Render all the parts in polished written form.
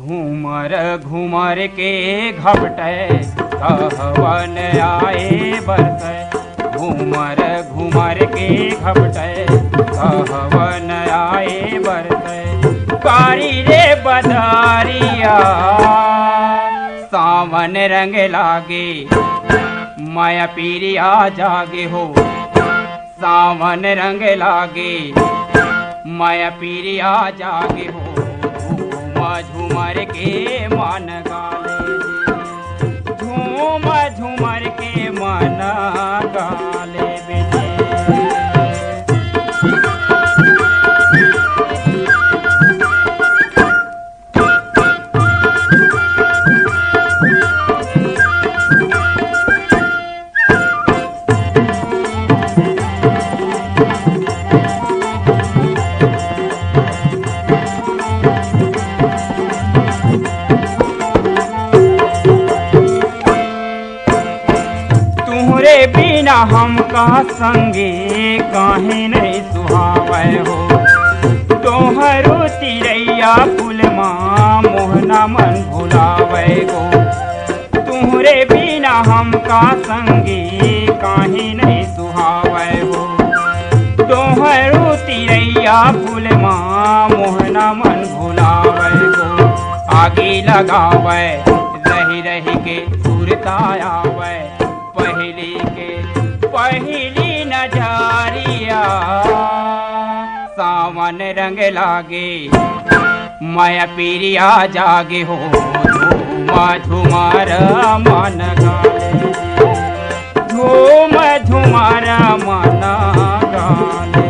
घूमर घूमर के घपटे कहवन आए बरसे। घूमर घूमर के घपटे कहवन आए बरसे। कारी रे बदरिया सावन रंग लागे। माया पीरिया जागे हो सावन रंग लागे। माया पीरिया जागे हो झूमर के मन गाले। झूम झूमर के मन गाले बेटे। तुहरे बिना हमका संगे काहे नहीं सुहावे हो। तोहरो तिरैया फूल माँ मोहना मन भुलावे हो। तुहरे बिना हमका संगे काहे नहीं सुहावे हो। तोहरो तिरैया फूल माँ मोहना मन भुलावे हो। आगे लगावे रही रही के सुरता आवे। पहली नजरिया सावन रंग लागे। माया पीरिया जागे हो झूमा झूमर मन गाले। झूम झूमर मन गाले।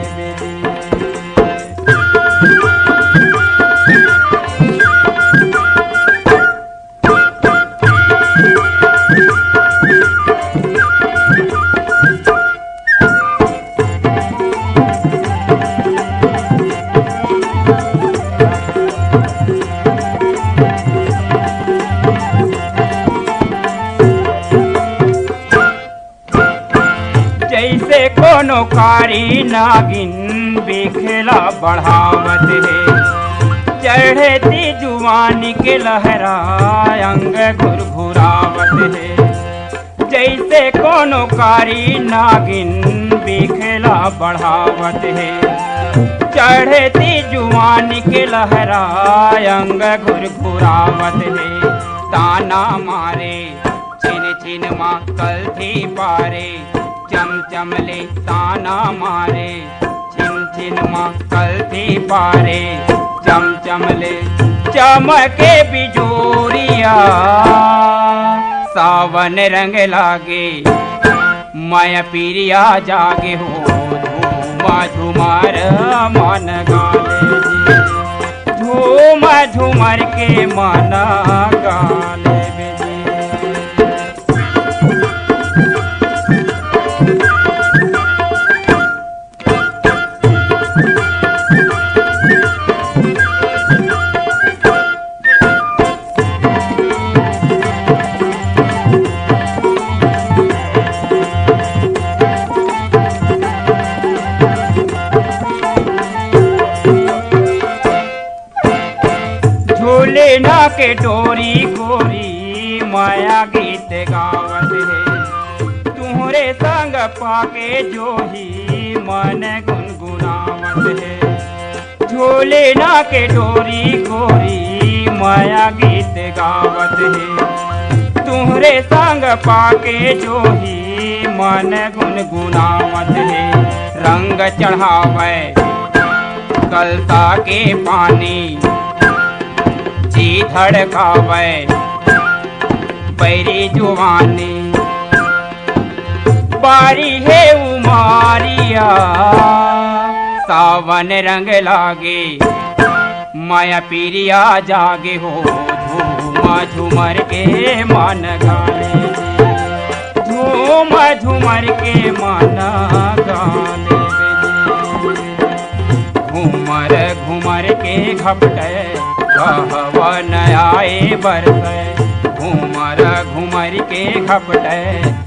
जैसे कोनो कारी नागिन बेखेला बढ़ावत है। चढ़ती जुवानी के लहरा अंग घुरघुरावत है। जैसे कोनो कारी नागिन बेखेला बढ़ावत है। चढ़ती जुवानी के लहरा अंग घुरघुरावत है। ताना मारे छिन छिन माँ कल थी पारे। चम चमले ताना मारे छिन छिन माँ कल थी पारे। चम चमले चमके बिजोरिया सावन रंग लागे। माया पीरिया जागे हो झूमा झूमर मन गाले। झूम झूमर के मन गाले। झूलना के डोरी गोरी माया गीत गावत है। तुहरे संग पाके जो ही मन गुनगुनावत है। झूलना के डोरी गोरी माया गीत गावत है। तुहरे संग पाके जो ही मन गुनगुनावत है। रंग चढ़ावे कलता के पानी जी धड़कावे पैरी जुवानी। बारी है उमारिया सावन रंग लागे। माया पीरिया जागे हो झूमा झूमर के मन गाले। झूम झूमर के मन गाले। घूमर घूमर के घपटे कहवन आए बरसे। घूमर घूमर के घपटे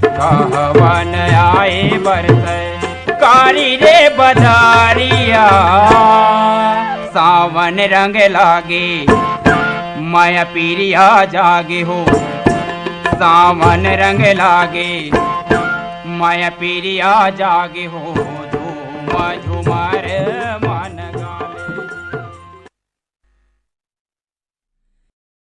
कहवन आए बरसे। कारी रे बदरिया सावन रंग लागे माया पीरिया जागे हो सावन रंग लागे, माया पीरिया जागे हो धूम झूमर